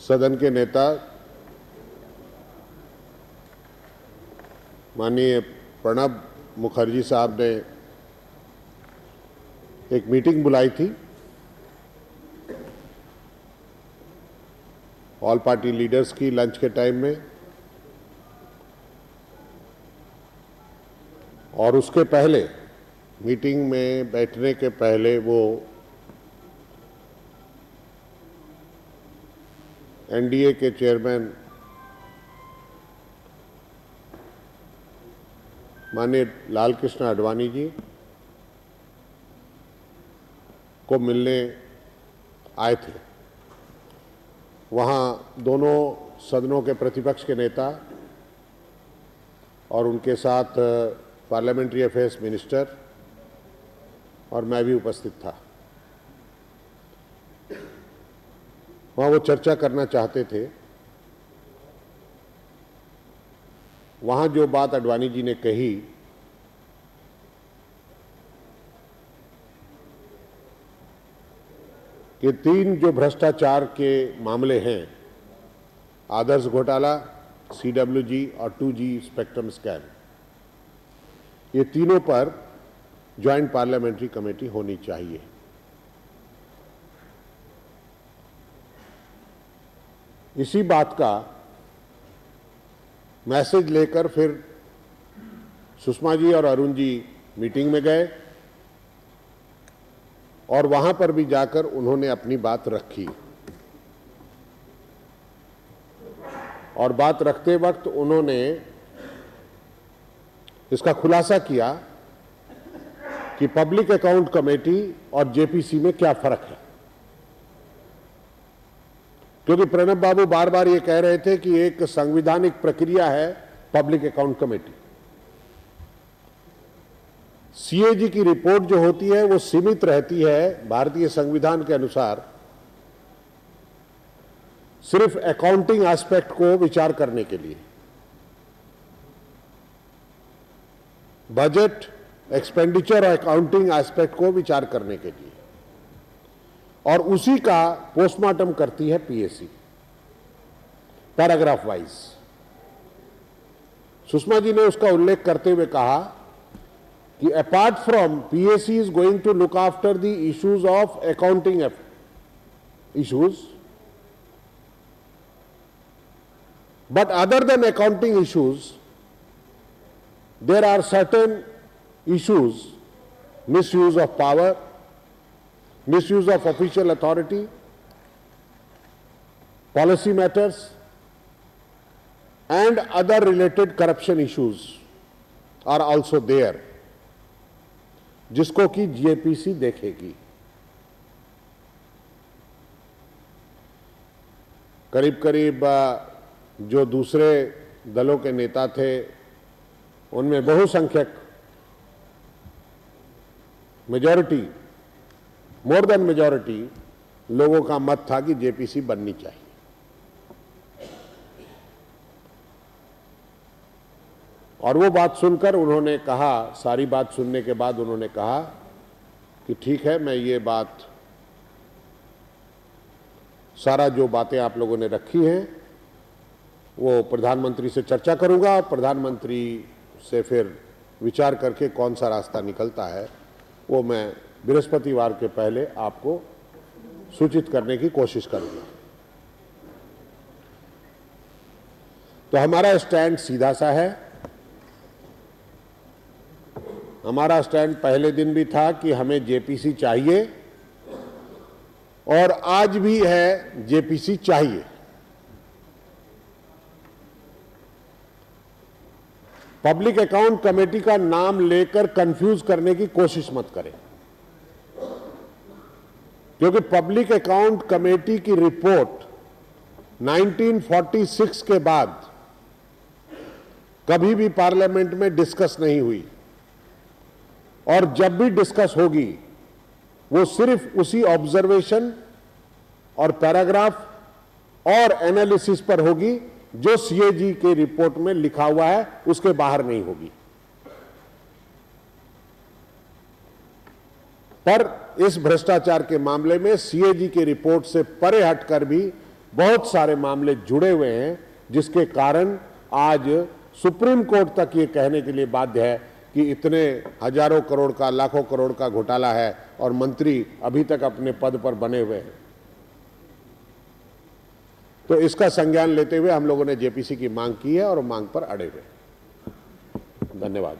सदन के नेता माननीय प्रणब मुखर्जी साहब ने एक मीटिंग बुलाई थी ऑल पार्टी लीडर्स की लंच के टाइम में, और उसके पहले मीटिंग में बैठने के पहले वो एनडीए के चेयरमैन माननीय लाल कृष्ण आडवाणी जी को मिलने आए थे। वहाँ दोनों सदनों के प्रतिपक्ष के नेता और उनके साथ पार्लियामेंट्री अफेयर्स मिनिस्टर और मैं भी उपस्थित था। वहाँ वो चर्चा करना चाहते थे। वहाँ जो बात आडवाणी जी ने कही कि 3 जो भ्रष्टाचार के मामले हैं, आदर्श घोटाला, CWG और 2G स्पेक्ट्रम स्कैम, ये तीनों पर ज्वाइंट पार्लियामेंट्री कमेटी होनी चाहिए। इसी बात का मैसेज लेकर फिर सुषमा जी और अरुण जी मीटिंग में गए और वहां पर भी जाकर उन्होंने अपनी बात रखी। और बात रखते वक्त उन्होंने इसका खुलासा किया कि पब्लिक अकाउंट कमेटी और जेपीसी में क्या फर्क है, क्योंकि प्रणब बाबू बार बार ये कह रहे थे कि एक संवैधानिक प्रक्रिया है पब्लिक अकाउंट कमेटी। सीएजी की रिपोर्ट जो होती है वो सीमित रहती है भारतीय संविधान के अनुसार सिर्फ अकाउंटिंग एस्पेक्ट को विचार करने के लिए, बजट, एक्सपेंडिचर और अकाउंटिंग एस्पेक्ट को विचार करने के लिए, और उसी का पोस्टमार्टम करती है PAC paragraph wise. Sushma ji ने उसका उल्लेख करते हुए कहा कि apart from PAC is going to look after the issues of accounting issues, but other than accounting issues there are certain issues, misuse of power, misuse of official authority, policy matters, and other related corruption issues are also there, जिसको कि JPC देखेगी। करीब करीब जो दूसरे दलों के नेता थे उनमें बहुसंख्यक मेजॉरिटी, मोर देन मेजॉरिटी लोगों का मत था कि जेपीसी बननी चाहिए। और वो बात सुनकर उन्होंने कहा, सारी बात सुनने के बाद उन्होंने कहा कि ठीक है, मैं ये बात, सारा जो बातें आप लोगों ने रखी हैं वो प्रधानमंत्री से चर्चा करूंगा और प्रधानमंत्री से फिर विचार करके कौन सा रास्ता निकलता है वो मैं बृहस्पतिवार के पहले आपको सूचित करने की कोशिश करूंगा। तो हमारा स्टैंड सीधा सा है। हमारा स्टैंड पहले दिन भी था कि हमें जेपीसी चाहिए और आज भी है, जेपीसी चाहिए। पब्लिक अकाउंट कमेटी का नाम लेकर कंफ्यूज करने की कोशिश मत करें, क्योंकि पब्लिक अकाउंट कमेटी की रिपोर्ट 1946 के बाद कभी भी पार्लियामेंट में डिस्कस नहीं हुई, और जब भी डिस्कस होगी वो सिर्फ उसी ऑब्जर्वेशन और पैराग्राफ और एनालिसिस पर होगी जो सीएजी के रिपोर्ट में लिखा हुआ है, उसके बाहर नहीं होगी। पर इस भ्रष्टाचार के मामले में सीएजी की रिपोर्ट से परे हटकर भी बहुत सारे मामले जुड़े हुए हैं, जिसके कारण आज सुप्रीम कोर्ट तक ये कहने के लिए बाध्य है कि इतने हजारों करोड़ का, लाखों करोड़ का घोटाला है और मंत्री अभी तक अपने पद पर बने हुए हैं। तो इसका संज्ञान लेते हुए हम लोगों ने जेपीसी की मांग की है और मांग पर अड़े हुए हैं। धन्यवाद।